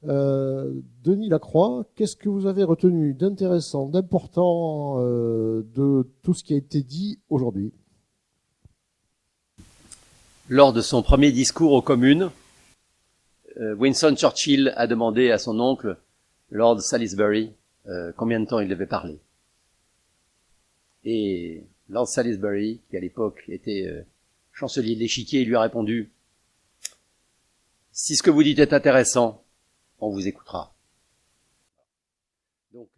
Denis Lacroix, qu'est-ce que vous avez retenu d'intéressant, d'important de tout ce qui a été dit aujourd'hui? Lors de son premier discours aux communes, Winston Churchill a demandé à son oncle, Lord Salisbury, combien de temps il devait parler. Et Lord Salisbury, qui à l'époque était chancelier de l'Échiquier, lui a répondu « Si ce que vous dites est intéressant, on vous écoutera. » Donc,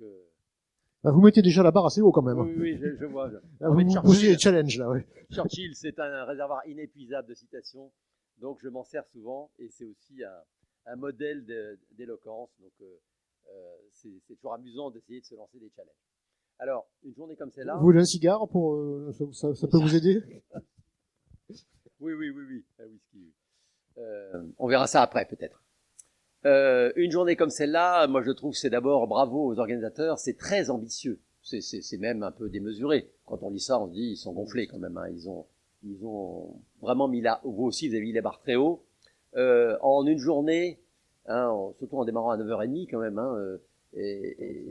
vous mettez déjà la barre assez haut quand même. Oui, je vois. Vous posez les challenges là, oui. Churchill, c'est un réservoir inépuisable de citations, donc je m'en sers souvent, et c'est aussi un modèle d'éloquence, donc c'est toujours amusant d'essayer de se lancer des challenges. Alors, une journée comme celle-là... Vous voulez un cigare pour ça peut vous aider? Oui, un whisky. On verra ça après, peut-être. Une journée comme celle-là, moi je trouve que c'est d'abord bravo aux organisateurs, c'est très ambitieux, c'est même un peu démesuré. Quand on lit ça, on se dit ils sont gonflés quand même, hein. Ils ont vraiment mis là, vous aussi vous avez mis les barres très haut. En une journée, hein, surtout en démarrant à 9h30 quand même, hein, et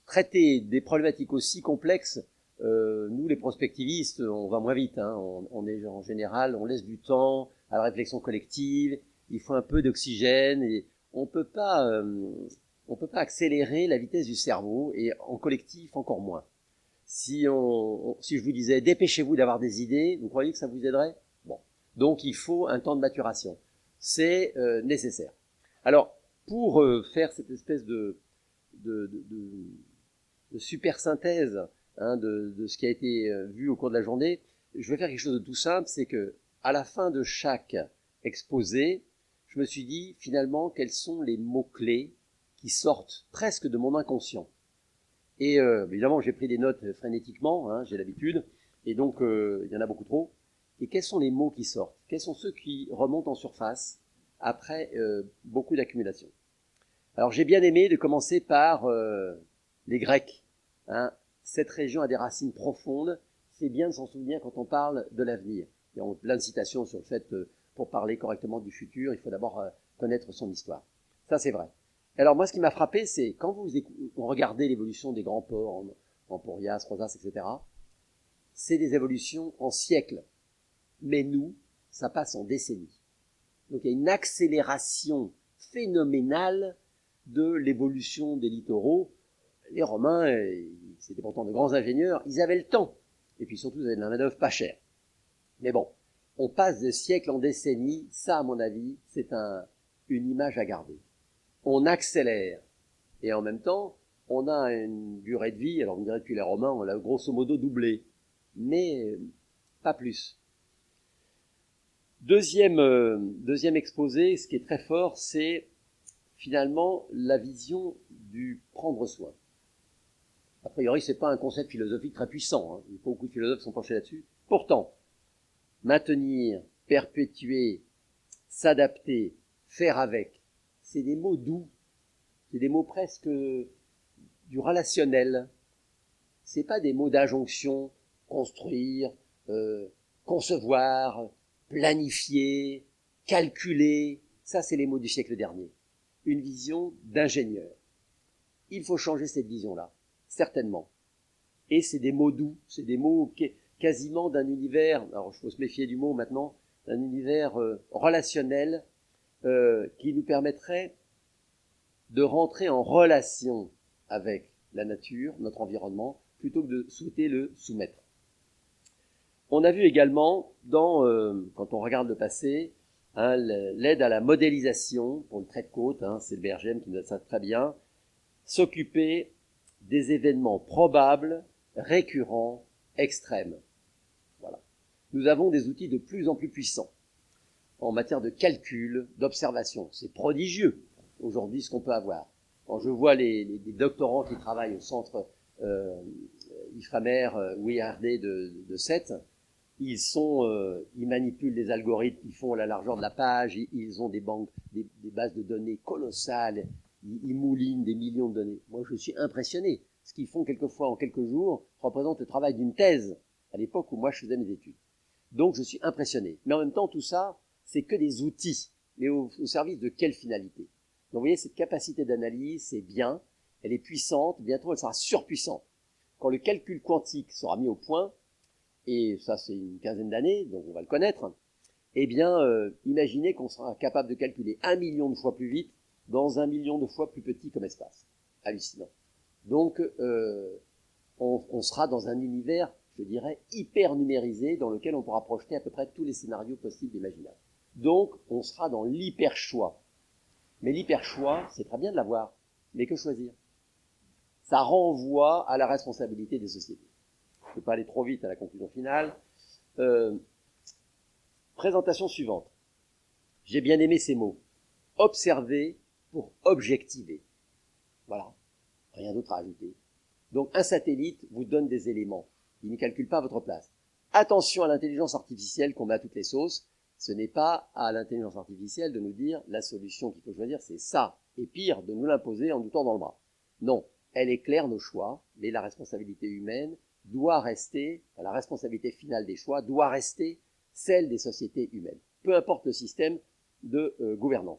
traiter des problématiques aussi complexes, nous les prospectivistes, on va moins vite, hein. On est en général, on laisse du temps à la réflexion collective. Il faut un peu d'oxygène et on peut pas accélérer la vitesse du cerveau et en collectif encore moins. Si je vous disais dépêchez-vous d'avoir des idées, vous croyez que ça vous aiderait? Bon, donc il faut un temps de maturation, c'est nécessaire. Alors pour faire cette espèce de super synthèse, hein, de ce qui a été vu au cours de la journée, je vais faire quelque chose de tout simple, c'est que à la fin de chaque exposé, je me suis dit, finalement, quels sont les mots-clés qui sortent presque de mon inconscient. Et évidemment, j'ai pris des notes frénétiquement, hein, j'ai l'habitude, et donc il y en a beaucoup trop. Et quels sont les mots qui sortent? Quels sont ceux qui remontent en surface après beaucoup d'accumulation? Alors j'ai bien aimé de commencer par les Grecs. Hein. Cette région a des racines profondes, c'est bien de s'en souvenir quand on parle de l'avenir. Il y a plein de citations sur le fait pour parler correctement du futur, il faut d'abord connaître son histoire. Ça, c'est vrai. Alors moi, ce qui m'a frappé, c'est quand vous regardez l'évolution des grands ports, Emporias, Rosas, etc., c'est des évolutions en siècles. Mais nous, ça passe en décennies. Donc il y a une accélération phénoménale de l'évolution des littoraux. Les Romains, c'était pourtant de grands ingénieurs, ils avaient le temps. Et puis surtout, ils avaient de la main-d'œuvre pas chère. Mais bon, on passe de siècle en décennie, ça à mon avis, c'est une image à garder. On accélère, et en même temps, on a une durée de vie, alors on dirait depuis les Romains, on l'a grosso modo doublé, mais pas plus. Deuxième exposé, ce qui est très fort, c'est finalement la vision du prendre soin. A priori, c'est pas un concept philosophique très puissant, hein. Beaucoup de philosophes sont penchés là-dessus. Pourtant, maintenir, perpétuer, s'adapter, faire avec, c'est des mots doux, c'est des mots presque du relationnel. C'est pas des mots d'injonction, construire, concevoir, planifier, calculer. Ça, c'est les mots du siècle dernier. Une vision d'ingénieur. Il faut changer cette vision-là, certainement. Et c'est des mots doux, c'est des mots quasiment d'un univers, alors il faut se méfier du mot maintenant, d'un univers relationnel qui nous permettrait de rentrer en relation avec la nature, notre environnement, plutôt que de souhaiter le soumettre. On a vu également, quand on regarde le passé, hein, l'aide à la modélisation pour le trait de côte, hein, c'est le BRGM qui nous a ça très bien, s'occuper des événements probables, récurrents, extrêmes. Voilà. Nous avons des outils de plus en plus puissants en matière de calcul, d'observation. C'est prodigieux aujourd'hui ce qu'on peut avoir. Quand je vois les doctorants qui travaillent au centre Ifremer ou IRD de Sète, ils manipulent les algorithmes, ils font la largeur de la page, ils ont des banques, des bases de données colossales, ils moulinent des millions de données. Moi, je suis impressionné. Ce qu'ils font quelquefois en quelques jours représente le travail d'une thèse à l'époque où moi je faisais mes études. Donc, je suis impressionné. Mais en même temps, tout ça, c'est que des outils. Mais au service de quelle finalité? vous voyez, cette capacité d'analyse, c'est bien, elle est puissante, bientôt elle sera surpuissante. Quand le calcul quantique sera mis au point, et ça c'est une quinzaine d'années, donc on va le connaître, eh bien, imaginez qu'on sera capable de calculer 1 million de fois plus vite dans 1 million de fois plus petit comme espace. Hallucinant. Donc, on sera dans un univers, je dirais, hyper numérisé, dans lequel on pourra projeter à peu près tous les scénarios possibles et imaginables. Donc, on sera dans l'hyper-choix. Mais l'hyper-choix, c'est très bien de l'avoir, mais que choisir? Ça renvoie à la responsabilité des sociétés. Je ne peux pas aller trop vite à la conclusion finale. Présentation suivante. J'ai bien aimé ces mots. Observer pour objectiver. Voilà. Rien d'autre à ajouter. Donc, un satellite vous donne des éléments. Il ne calcule pas votre place. Attention à l'intelligence artificielle qu'on met à toutes les sauces. Ce n'est pas à l'intelligence artificielle de nous dire la solution qu'il faut choisir, c'est ça. Et pire, de nous l'imposer en nous tordant le bras. Non. Elle éclaire nos choix, mais la responsabilité humaine doit rester, la responsabilité finale des choix doit rester celle des sociétés humaines. Peu importe le système de gouvernance.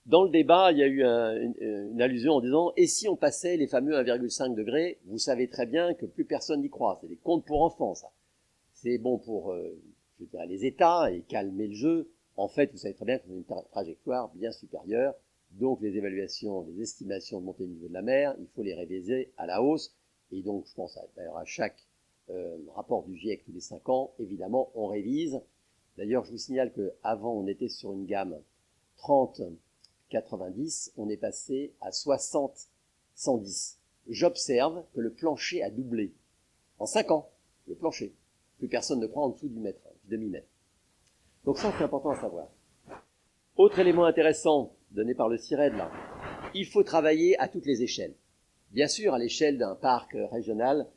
Dans le débat, il y a eu une allusion en disant « Et si on passait les fameux 1,5 degrés ?» Vous savez très bien que plus personne n'y croit. C'est des contes pour enfants, ça. C'est bon pour je dirais, les États et calmer le jeu. En fait, vous savez très bien qu'on a une trajectoire bien supérieure. Donc, les évaluations, les estimations de montée du niveau de la mer, il faut les réviser à la hausse. Et donc, je pense d'ailleurs à chaque rapport du GIEC tous les 5 ans, évidemment, on révise. D'ailleurs, je vous signale qu'avant, on était sur une gamme 30-90, on est passé à 60-110. J'observe que le plancher a doublé. En 5 ans, le plancher. Plus personne ne prend en dessous du mètre, du demi-mètre. Donc ça, c'est important à savoir. Autre élément intéressant donné par le CIRED, là. Il faut travailler à toutes les échelles. Bien sûr, à l'échelle d'un parc régional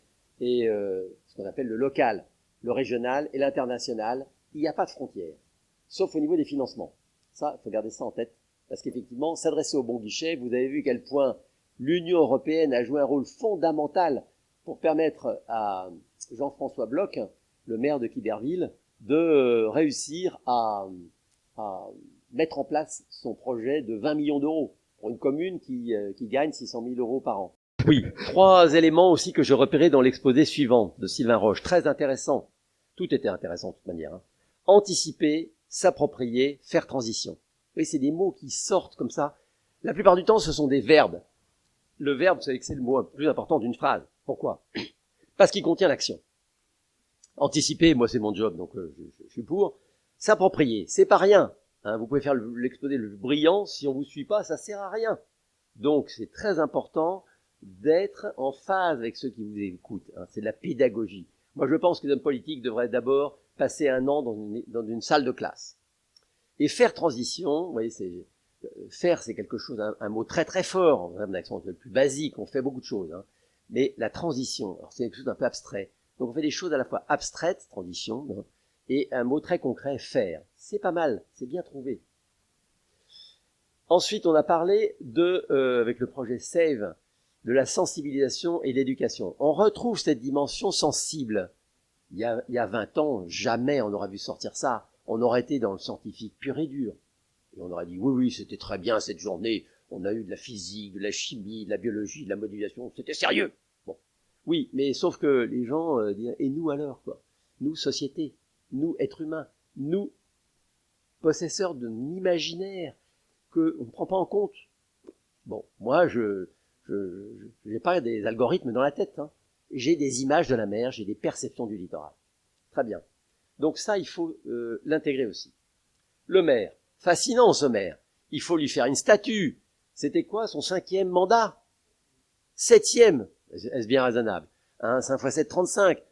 et ce qu'on appelle le local, le régional et l'international, il n'y a pas de frontières, sauf au niveau des financements. Ça, il faut garder ça en tête, parce qu'effectivement, s'adresser au bon guichet, vous avez vu quel point l'Union européenne a joué un rôle fondamental pour permettre à Jean-François Bloch, le maire de Quiberville, de réussir à mettre en place son projet de 20 millions d'euros pour une commune qui gagne 600 000 euros par an. Oui, 3 éléments aussi que je repérais dans l'exposé suivant de Sylvain Roche. Très intéressant. Tout était intéressant de toute manière. Hein. Anticiper, s'approprier, faire transition. Oui, c'est des mots qui sortent comme ça. La plupart du temps, ce sont des verbes. Le verbe, vous savez que c'est le mot le plus important d'une phrase. Pourquoi? Parce qu'il contient l'action. Anticiper, moi c'est mon job, donc je suis pour. S'approprier, c'est pas rien. Hein, vous pouvez faire l'exposé le brillant, si on vous suit pas, ça sert à rien. Donc c'est très important d'être en phase avec ceux qui vous écoutent. Hein, c'est de la pédagogie. Moi je pense que les hommes politiques devraient d'abord passer 1 an dans une salle de classe. Et faire transition, vous voyez, faire c'est quelque chose, un mot très très fort, en termes d'action le plus basique, on fait beaucoup de choses. Hein, mais la transition, alors c'est quelque chose d'un peu abstrait. Donc on fait des choses à la fois abstraites, transition, hein, et un mot très concret, faire. C'est pas mal, c'est bien trouvé. Ensuite, on a parlé avec le projet SAVE, de la sensibilisation et l'éducation. On retrouve cette dimension sensible. Il y a 20 ans, jamais on aurait vu sortir ça. On aurait été dans le scientifique pur et dur. Et on aurait dit, oui, c'était très bien cette journée. On a eu de la physique, de la chimie, de la biologie, de la modélisation. C'était sérieux. Bon. Oui, mais sauf que les gens disent, et nous alors, quoi? Nous, société. Nous, êtres humains, nous, possesseurs d'un imaginaire qu'on ne prend pas en compte. Bon, moi, je n'ai pas des algorithmes dans la tête. Hein. J'ai des images de la mer, j'ai des perceptions du littoral. Très bien. Donc ça, il faut l'intégrer aussi. Le maire, fascinant ce maire. Il faut lui faire une statue. C'était quoi son 5e mandat? 7e, est-ce bien raisonnable? Hein, 5 x 7, 35.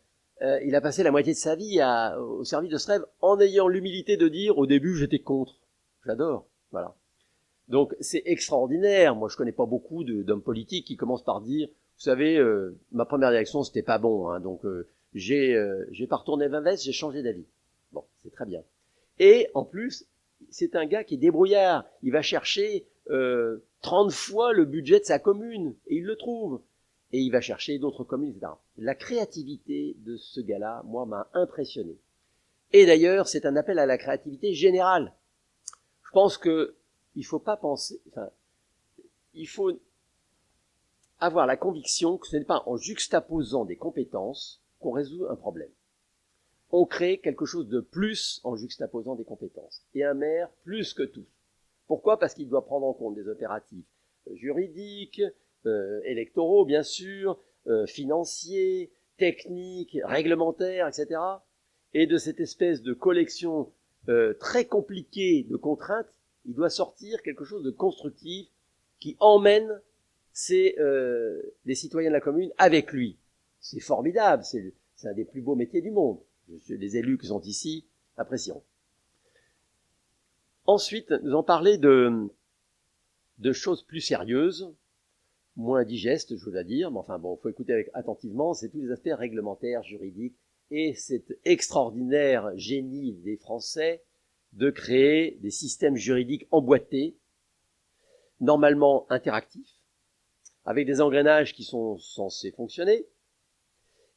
Il a passé la moitié de sa vie au service de ce rêve en ayant l'humilité de dire au début j'étais contre. J'adore. Voilà. Donc c'est extraordinaire. Moi je connais pas beaucoup d'hommes politiques qui commencent par dire vous savez ma première réaction c'était pas bon hein, donc j'ai pas retourné 20 vestes, j'ai changé d'avis. Bon, c'est très bien. Et en plus c'est un gars qui est débrouillard. Il va chercher 30 fois le budget de sa commune et il le trouve. Et il va chercher d'autres communes, etc. La créativité de ce gars-là, moi, m'a impressionné. Et d'ailleurs, c'est un appel à la créativité générale. Je pense que il faut pas penser, enfin, il faut avoir la conviction que ce n'est pas en juxtaposant des compétences qu'on résout un problème. On crée quelque chose de plus en juxtaposant des compétences. Et un maire, plus que tous. Pourquoi? Parce qu'il doit prendre en compte des impératifs juridiques, électoraux, bien sûr, financiers, techniques, réglementaires, etc. Et de cette espèce de collection très compliquée de contraintes, il doit sortir quelque chose de constructif qui emmène les citoyens de la commune avec lui. C'est formidable, c'est un des plus beaux métiers du monde. Les élus qui sont ici apprécieront. Ensuite, nous allons parler de choses plus sérieuses, moins digestes, je dois dire, mais enfin bon, il faut écouter attentivement, c'est tous les aspects réglementaires, juridiques, et cet extraordinaire génie des Français de créer des systèmes juridiques emboîtés, normalement interactifs, avec des engrenages qui sont censés fonctionner,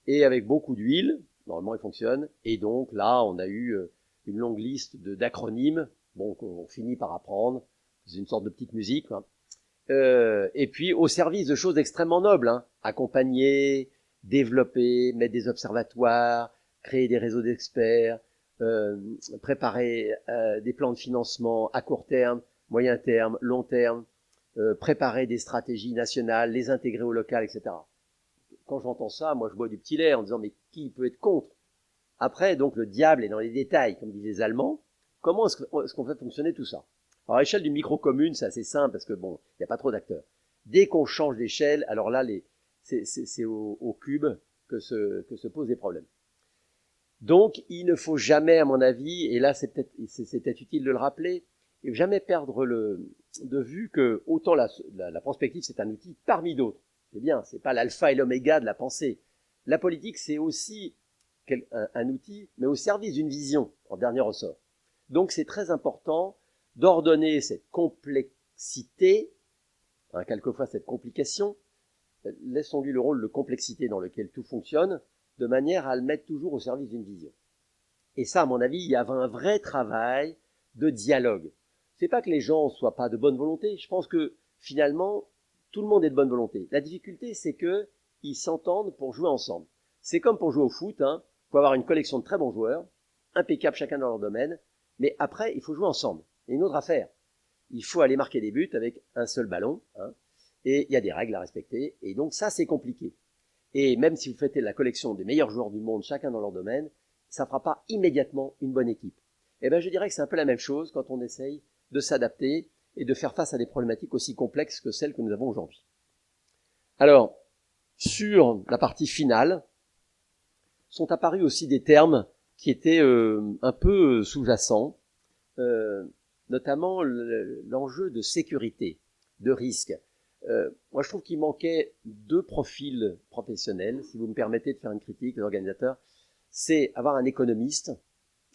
et avec beaucoup d'huile, normalement ils fonctionnent, et donc là on a eu une longue liste d'acronymes, bon, qu'on finit par apprendre, c'est une sorte de petite musique, hein. Et puis au service de choses extrêmement nobles, hein, accompagner, développer, mettre des observatoires, créer des réseaux d'experts, préparer des plans de financement à court terme, moyen terme, long terme, préparer des stratégies nationales, les intégrer au local, etc. Quand j'entends ça, moi je bois du petit lait en disant mais qui peut être contre? Après, donc le diable est dans les détails, comme disent les Allemands. Comment est-ce qu'on fait fonctionner tout ça? Alors à l'échelle d'une micro-commune, c'est assez simple parce que bon, il n'y a pas trop d'acteurs. Dès qu'on change d'échelle, alors là, c'est au cube que se posent les problèmes. Donc, il ne faut jamais, à mon avis, et là c'est peut-être utile de le rappeler, jamais perdre de vue que autant la prospective c'est un outil parmi d'autres. C'est bien, c'est pas l'alpha et l'oméga de la pensée. La politique c'est aussi un outil, mais au service d'une vision, en dernier ressort. Donc c'est très important d'ordonner cette complexité, hein, quelquefois cette complication, laissons-lui le rôle de complexité dans lequel tout fonctionne, de manière à le mettre toujours au service d'une vision. Et ça, à mon avis, il y avait un vrai travail de dialogue. C'est pas que les gens soient pas de bonne volonté, je pense que finalement, tout le monde est de bonne volonté. La difficulté, c'est que ils s'entendent pour jouer ensemble. C'est comme pour jouer au foot, hein. Il faut avoir une collection de très bons joueurs, impeccables chacun dans leur domaine, mais après, il faut jouer ensemble. Il y a une autre affaire. Il faut aller marquer des buts avec un seul ballon, hein, et il y a des règles à respecter, et donc ça, c'est compliqué. Et même si vous faites la collection des meilleurs joueurs du monde, chacun dans leur domaine, ça ne fera pas immédiatement une bonne équipe. Eh bien, je dirais que c'est un peu la même chose quand on essaye de s'adapter et de faire face à des problématiques aussi complexes que celles que nous avons aujourd'hui. Alors, sur la partie finale, sont apparus aussi des termes qui étaient un peu sous-jacents, notamment l'enjeu de sécurité, de risque. Moi, je trouve qu'il manquait deux profils professionnels, si vous me permettez de faire une critique, les organisateurs. C'est avoir un économiste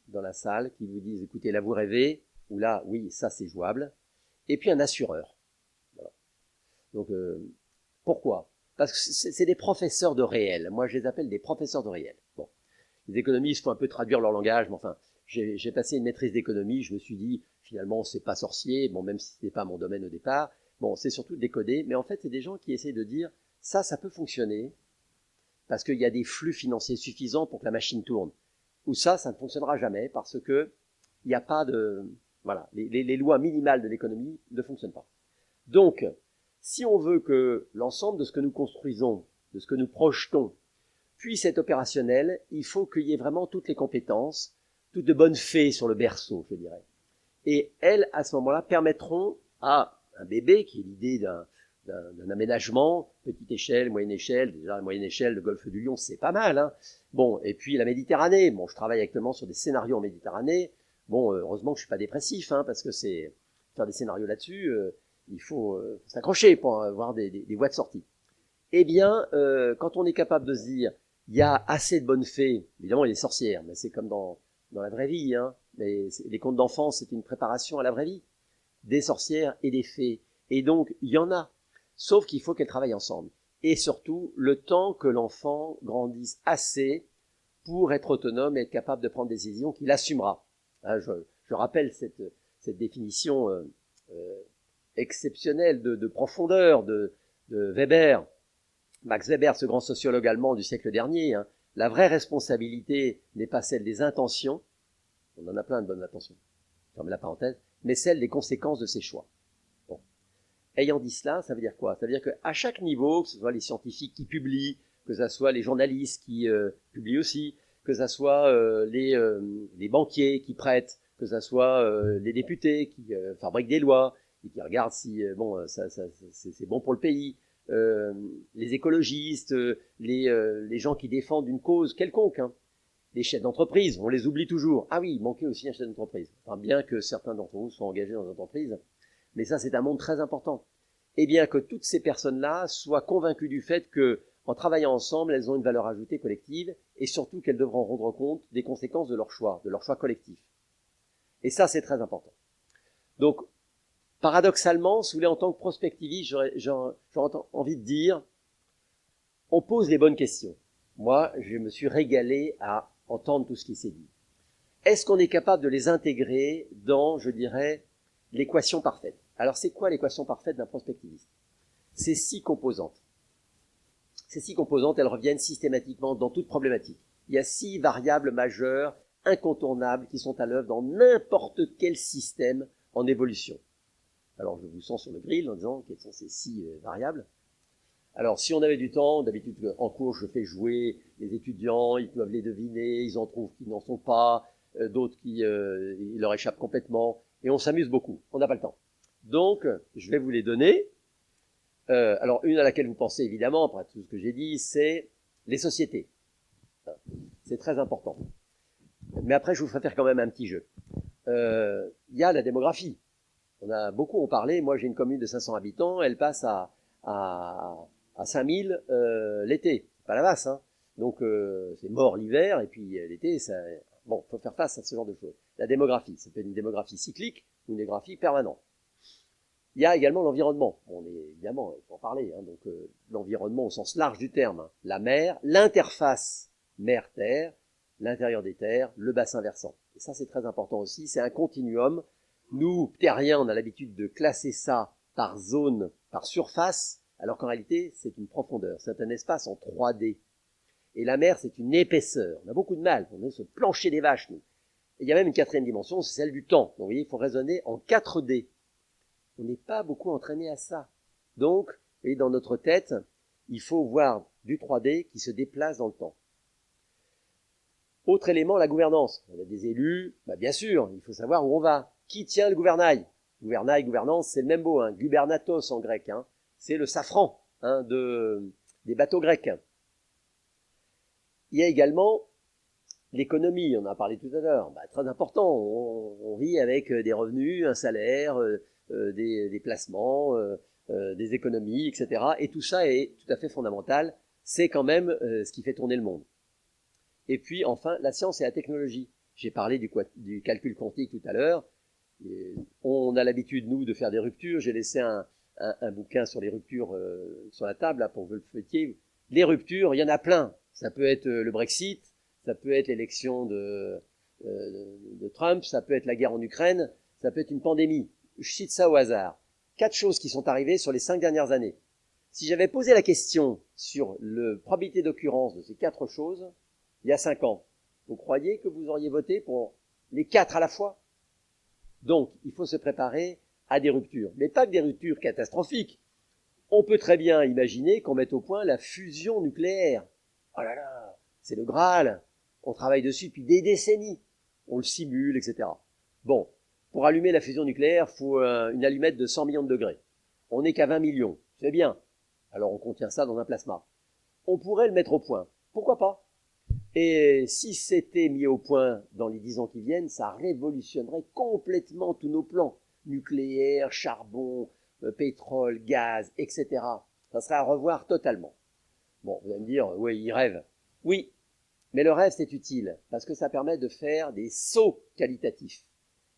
dans la salle qui vous dise, écoutez, là vous rêvez, ou là, oui, ça c'est jouable, et puis un assureur. Voilà. Donc, pourquoi? Parce que c'est des professeurs de réel. Moi, je les appelle des professeurs de réel. Bon, les économistes font un peu traduire leur langage, mais enfin, j'ai passé une maîtrise d'économie, je me suis dit, finalement, c'est pas sorcier, bon, même si c'était pas mon domaine au départ, bon, c'est surtout décoder, mais en fait, c'est des gens qui essaient de dire, ça peut fonctionner, parce qu'il y a des flux financiers suffisants pour que la machine tourne. Ou ça ne fonctionnera jamais, parce que il n'y a pas de... Voilà, les lois minimales de l'économie ne fonctionnent pas. Donc, si on veut que l'ensemble de ce que nous construisons, de ce que nous projetons, puisse être opérationnel, il faut qu'il y ait vraiment toutes les compétences, toutes de bonnes fées sur le berceau, je dirais. Et elles, à ce moment-là, permettront à un bébé, qui est l'idée d'un aménagement, petite échelle, moyenne échelle, déjà la moyenne échelle, le golfe du Lion, c'est pas mal, hein. Bon, et puis la Méditerranée, bon, je travaille actuellement sur des scénarios en Méditerranée, bon, heureusement que je suis pas dépressif, hein, parce que c'est, faire des scénarios là-dessus, il faut s'accrocher pour avoir des voies de sortie. Eh bien, quand on est capable de se dire, il y a assez de bonnes fées, évidemment il y a des sorcières, mais c'est comme dans la vraie vie, hein, mais les contes d'enfance, c'est une préparation à la vraie vie, des sorcières et des fées, et donc il y en a, sauf qu'il faut qu'elles travaillent ensemble, et surtout le temps que l'enfant grandisse assez pour être autonome et être capable de prendre des décisions qu'il assumera. Hein, je rappelle cette définition exceptionnelle de profondeur de Weber, Max Weber, ce grand sociologue allemand du siècle dernier, hein. La vraie responsabilité n'est pas celle des intentions, on en a plein de bonnes intentions, ferme la parenthèse, mais celle des conséquences de ses choix. Bon. Ayant dit cela, ça veut dire quoi? Ça veut dire qu'à chaque niveau, que ce soit les scientifiques qui publient, que ce soit les journalistes qui publient aussi, que ce soit les banquiers qui prêtent, que ce soit les députés qui fabriquent des lois et qui regardent si c'est bon pour le pays, les écologistes, les gens qui défendent une cause quelconque, hein. Les chefs d'entreprise, on les oublie toujours. Ah oui, il manquait aussi un chef d'entreprise. Enfin, bien que certains d'entre vous soient engagés dans l'entreprise, mais ça c'est un monde très important. Et bien que toutes ces personnes-là soient convaincues du fait que, en travaillant ensemble, elles ont une valeur ajoutée collective, et surtout qu'elles devront rendre compte des conséquences de leur choix collectif. Et ça, c'est très important. Donc, paradoxalement, si vous voulez, en tant que prospectiviste, j'aurais envie de dire, on pose les bonnes questions. Moi, je me suis régalé à entendre tout ce qui s'est dit. Est-ce qu'on est capable de les intégrer dans, je dirais, l'équation parfaite? Alors, c'est quoi l'équation parfaite d'un prospectiviste? C'est 6 composantes. Ces 6 composantes, elles reviennent systématiquement dans toute problématique. Il y a 6 variables majeures, incontournables, qui sont à l'œuvre dans n'importe quel système en évolution. Alors, je vous sens sur le grill en disant quelles sont ces 6 variables. Alors, si on avait du temps, d'habitude, en cours, je fais jouer les étudiants, ils peuvent les deviner, ils en trouvent qui n'en sont pas, d'autres qui ils leur échappent complètement, et on s'amuse beaucoup. On n'a pas le temps. Donc, je vais vous les donner. Alors, une à laquelle vous pensez évidemment, après tout ce que j'ai dit, c'est les sociétés. C'est très important. Mais après, je vous ferai faire quand même un petit jeu. Il y a la démographie. Beaucoup ont parlé. Moi, j'ai une commune de 500 habitants. Elle passe à 5000 l'été. C'est pas la masse, hein. Donc, c'est mort l'hiver. Et puis, l'été, ça... Bon, faut faire face à ce genre de choses. La démographie, ça peut être une démographie cyclique ou une démographie permanente. Il y a également l'environnement. On est évidemment, il faut en parler, hein, donc l'environnement au sens large du terme, hein. La mer, l'interface mer-terre, l'intérieur des terres, le bassin versant. Et ça, c'est très important aussi. C'est un continuum. Nous, terriens, on a l'habitude de classer ça par zone, par surface, alors qu'en réalité, c'est une profondeur. C'est un espace en 3D. Et la mer, c'est une épaisseur. On a beaucoup de mal. On est sur le plancher des vaches, nous. Et il y a même une 4e dimension, c'est celle du temps. Donc, vous voyez, il faut raisonner en 4D. On n'est pas beaucoup entraîné à ça. Donc, vous voyez, dans notre tête, il faut voir du 3D qui se déplace dans le temps. Autre élément, la gouvernance. On a des élus, bien sûr, il faut savoir où on va. Qui tient le gouvernail? Gouvernail, gouvernance, c'est le même mot, hein. Gubernatos en grec, hein. C'est le safran, hein, des bateaux grecs. Il y a également l'économie, on en a parlé tout à l'heure, très important. On vit avec des revenus, un salaire, des placements, des économies, etc. Et tout ça est tout à fait fondamental. C'est quand même ce qui fait tourner le monde. Et puis enfin, la science et la technologie. J'ai parlé du calcul quantique tout à l'heure. On a l'habitude, nous, de faire des ruptures. J'ai laissé un bouquin sur les ruptures sur la table, là, pour que vous le feuilletiez. Les ruptures, il y en a plein. Ça peut être le Brexit, ça peut être l'élection de Trump, ça peut être la guerre en Ukraine, ça peut être une pandémie. Je cite ça au hasard. 4 choses qui sont arrivées sur les 5 dernières années. Si j'avais posé la question sur la probabilité d'occurrence de ces 4 choses, il y a 5 ans, vous croyez que vous auriez voté pour les 4 à la fois? Donc, il faut se préparer à des ruptures. Mais pas que des ruptures catastrophiques. On peut très bien imaginer qu'on mette au point la fusion nucléaire. Oh là là, c'est le Graal. On travaille dessus depuis des décennies. On le simule, etc. Bon, pour allumer la fusion nucléaire, il faut une allumette de 100 millions de degrés. On n'est qu'à 20 millions. C'est bien. Alors on contient ça dans un plasma. On pourrait le mettre au point. Pourquoi pas? Et si c'était mis au point dans les 10 ans qui viennent, ça révolutionnerait complètement tous nos plans. Nucléaire, charbon, pétrole, gaz, etc. Ça serait à revoir totalement. Bon, vous allez me dire, oui, il rêve. Oui, mais le rêve, c'est utile, parce que ça permet de faire des sauts qualitatifs.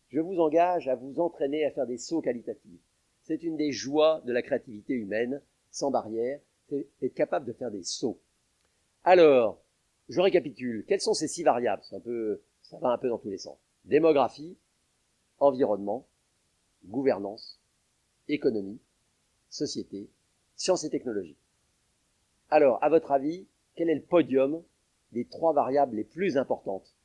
Je vous engage à vous entraîner à faire des sauts qualitatifs. C'est une des joies de la créativité humaine, sans barrière, c'est être capable de faire des sauts. Alors, je récapitule. Quelles sont ces 6 variables? Ça va un peu dans tous les sens. Démographie, environnement, gouvernance, économie, société, sciences et technologies. Alors, à votre avis, quel est le podium des 3 variables les plus importantes?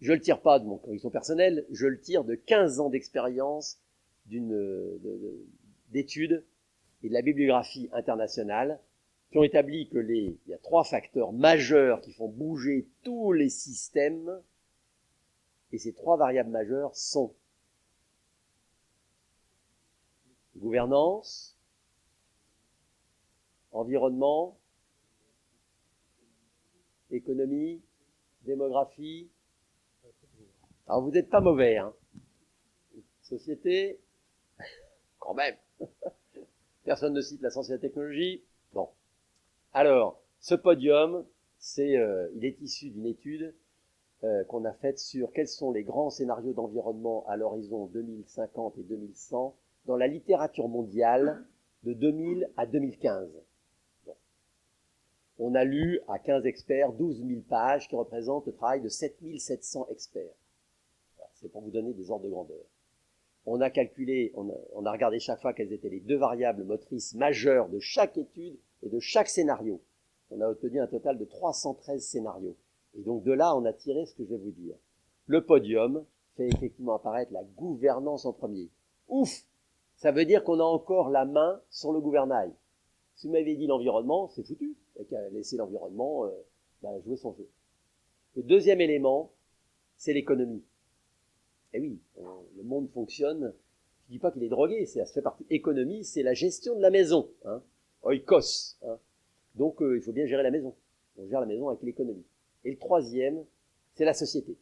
Je ne le tire pas de mon conviction personnelle, je le tire de 15 ans d'expérience, d'études et de la bibliographie internationale qui ont établi que il y a 3 facteurs majeurs qui font bouger tous les systèmes, et ces 3 variables majeures sont gouvernance, environnement, économie, démographie. Alors vous n'êtes pas mauvais, hein. Société, quand même. Personne ne cite la science et la technologie. Bon. Alors, ce podium, il est issu d'une étude qu'on a faite sur quels sont les grands scénarios d'environnement à l'horizon 2050 et 2100 dans la littérature mondiale de 2000 à 2015. Bon. On a lu à 15 experts 12 000 pages qui représentent le travail de 7 700 experts. Voilà, c'est pour vous donner des ordres de grandeur. On a calculé, on a regardé chaque fois quelles étaient les 2 variables motrices majeures de chaque étude et de chaque scénario. On a obtenu un total de 313 scénarios. Et donc de là, on a tiré ce que je vais vous dire. Le podium fait effectivement apparaître la gouvernance en premier. Ouf! Ça veut dire qu'on a encore la main sur le gouvernail. Si vous m'avez dit l'environnement, c'est foutu. Il n'y a qu'à laisser l'environnement jouer son jeu. Le deuxième élément, c'est l'économie. Et oui, le monde fonctionne. Je ne dis pas qu'il est drogué, ça fait partie. Économie, c'est la gestion de la maison. Hein. Oikos. Hein. Donc, il faut bien gérer la maison. On gère la maison avec l'économie. Et le troisième, c'est la société.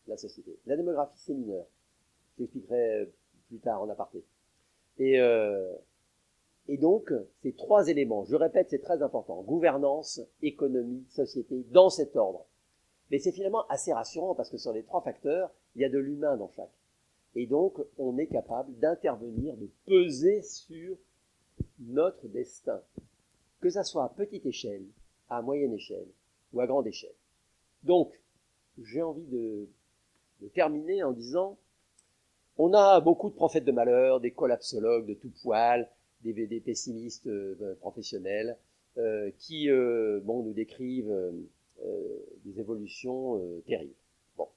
La société. La démographie, c'est mineur. Je l'expliquerai plus tard en aparté. Et donc, ces 3 éléments, je répète, c'est très important. Gouvernance, économie, société, dans cet ordre. Mais c'est finalement assez rassurant parce que sur les 3 facteurs, il y a de l'humain dans chaque. Et donc, on est capable d'intervenir, de peser sur notre destin. Que ça soit à petite échelle, à moyenne échelle ou à grande échelle. Donc, j'ai envie de terminer en disant, on a beaucoup de prophètes de malheur, des collapsologues de tout poil, des pessimistes professionnels qui nous décrivent des évolutions terribles. Bon.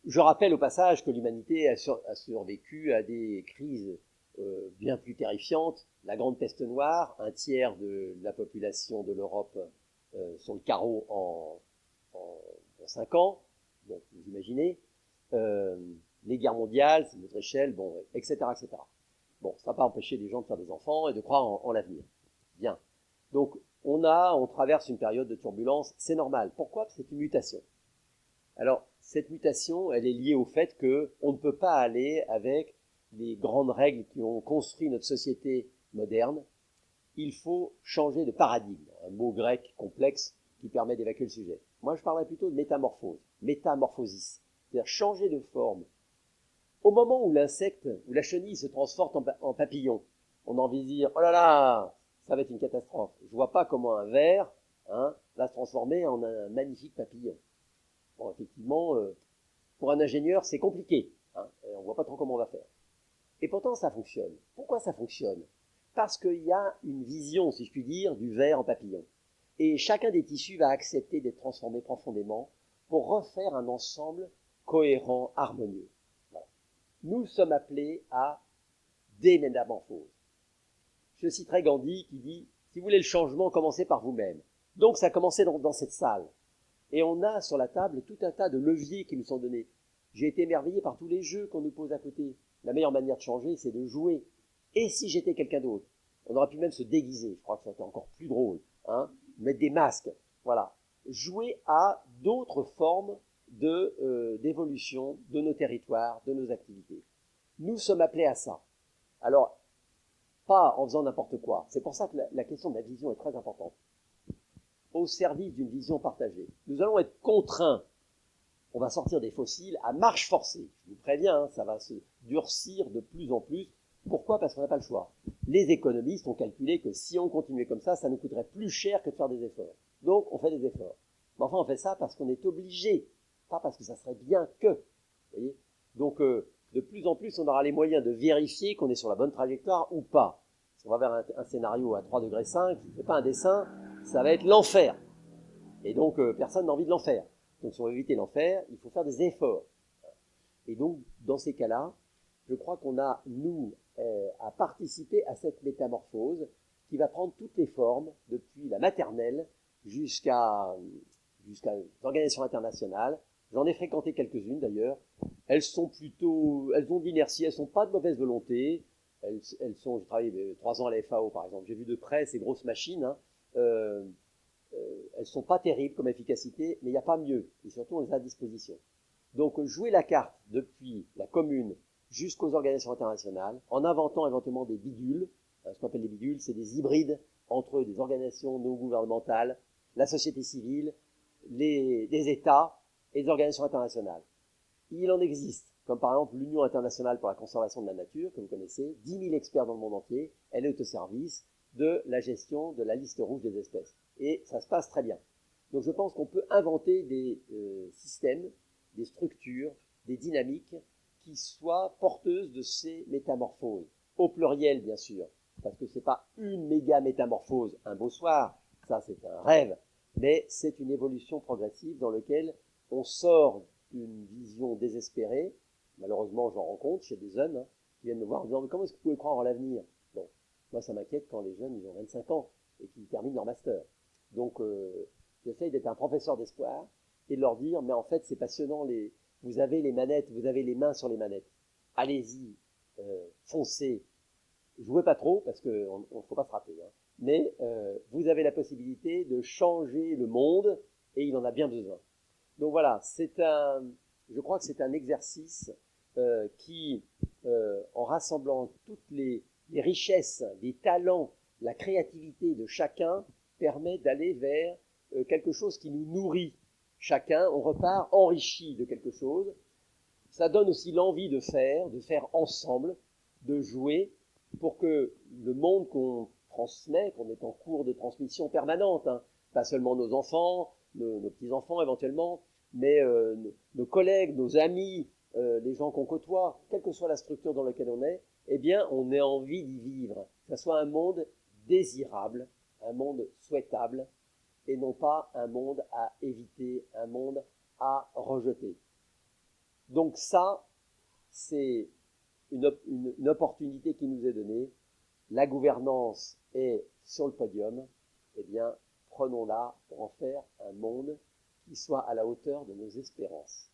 Je rappelle au passage que l'humanité a survécu à des crises bien plus terrifiantes. La grande peste noire, 1/3 de la population de l'Europe sur le carreau en 5 ans, donc vous imaginez, les guerres mondiales, c'est notre échelle, bon, etc., etc. Bon, ça n'a pas empêché les gens de faire des enfants et de croire en l'avenir. Bien. Donc, on traverse une période de turbulence, c'est normal. Pourquoi? Parce que c'est une mutation. Alors, cette mutation, elle est liée au fait qu'on ne peut pas aller avec les grandes règles qui ont construit notre société moderne. Il faut changer de paradigme, un mot grec complexe qui permet d'évacuer le sujet. Moi, je parlerais plutôt de métamorphose, métamorphosis, c'est-à-dire changer de forme. Au moment où l'insecte, où la chenille se transforme en papillon, on a envie de dire, oh là là, ça va être une catastrophe. Je ne vois pas comment un ver va se transformer en un magnifique papillon. Bon, effectivement, pour un ingénieur, c'est compliqué. On ne voit pas trop comment on va faire. Et pourtant, ça fonctionne. Pourquoi ça fonctionne? Parce qu'il y a une vision, si je puis dire, du ver en papillon. Et chacun des tissus va accepter d'être transformé profondément pour refaire un ensemble cohérent, harmonieux. Voilà. Nous sommes appelés à des métamorphoses. Je citerai Gandhi qui dit, si vous voulez le changement, commencez par vous-même. Donc ça a commencé dans cette salle. Et on a sur la table tout un tas de leviers qui nous sont donnés. J'ai été émerveillé par tous les jeux qu'on nous pose à côté. La meilleure manière de changer, c'est de jouer. Et si j'étais quelqu'un d'autre? On aurait pu même se déguiser. Je crois que ça serait encore plus drôle. Mettre des masques. Voilà. Jouer à d'autres formes d'évolution de nos territoires, de nos activités. Nous sommes appelés à ça. Alors, pas en faisant n'importe quoi. C'est pour ça que la question de la vision est très importante. Au service d'une vision partagée. Nous allons être contraints, on va sortir des fossiles à marche forcée. Je vous préviens, ça va se durcir de plus en plus. Pourquoi? Parce qu'on n'a pas le choix. Les économistes ont calculé que si on continuait comme ça nous coûterait plus cher que de faire des efforts. Donc, on fait des efforts. Mais enfin, on fait ça parce qu'on est obligé, pas parce que ça serait bien que. Vous voyez? Donc, de plus en plus, on aura les moyens de vérifier qu'on est sur la bonne trajectoire ou pas. Si on va vers un scénario à 3,5 degrés, je ne fais pas un dessin, ça va être l'enfer. Et donc, personne n'a envie de l'enfer. Donc, si on veut éviter l'enfer, il faut faire des efforts. Et donc, dans ces cas-là, je crois qu'on a, nous, à participer à cette métamorphose qui va prendre toutes les formes, depuis la maternelle jusqu'à l'organisation internationale. J'en ai fréquenté quelques-unes d'ailleurs. Elles ont de l'inertie, elles ne sont pas de mauvaise volonté. J'ai travaillé 3 ans à la FAO par exemple, j'ai vu de près ces grosses machines. Hein. Elles ne sont pas terribles comme efficacité, mais il n'y a pas mieux. Et surtout, on les a à disposition. Donc, jouer la carte depuis la commune jusqu'aux organisations internationales, en inventant éventuellement des bidules. Ce qu'on appelle des bidules, c'est des hybrides entre des organisations non gouvernementales, la société civile, des États et des organisations internationales. Il en existe, comme par exemple l'Union internationale pour la conservation de la nature, que vous connaissez, 10 000 experts dans le monde entier, elle est au service de la gestion de la liste rouge des espèces. Et ça se passe très bien. Donc je pense qu'on peut inventer des systèmes, des structures, des dynamiques qui soient porteuses de ces métamorphoses. Au pluriel, bien sûr, parce que ce n'est pas une méga métamorphose un beau soir, ça c'est un rêve, mais c'est une évolution progressive dans laquelle on sort d'une vision désespérée. Malheureusement, j'en rencontre chez des jeunes hein, qui viennent me voir en disant « Mais comment est-ce que vous pouvez croire en l'avenir ?» Bon, moi ça m'inquiète quand les jeunes, ils ont 25 ans et qu'ils terminent leur master. Donc, j'essaye d'être un professeur d'espoir et de leur dire « Mais en fait, c'est passionnant, vous avez les manettes, vous avez les mains sur les manettes. Allez-y, foncez. Jouez pas trop, parce qu'il ne faut pas se rater. Hein. Mais vous avez la possibilité de changer le monde, et il en a bien besoin. » Donc voilà, je crois que c'est un exercice qui, en rassemblant toutes les richesses, les talents, la créativité de chacun, permet d'aller vers quelque chose qui nous nourrit. Chacun, on repart enrichi de quelque chose. Ça donne aussi l'envie de faire ensemble, de jouer, pour que le monde qu'on transmet, qu'on est en cours de transmission permanente, hein, pas seulement nos enfants, nos petits-enfants éventuellement, mais nos collègues, nos amis, les gens qu'on côtoie, quelle que soit la structure dans laquelle on est, eh bien, on ait envie d'y vivre. Que ce soit un monde désirable, un monde souhaitable, et non pas un monde à éviter, un monde à rejeter. Donc ça, c'est une opportunité qui nous est donnée. La gouvernance est sur le podium. Eh bien, prenons-la pour en faire un monde qui soit à la hauteur de nos espérances.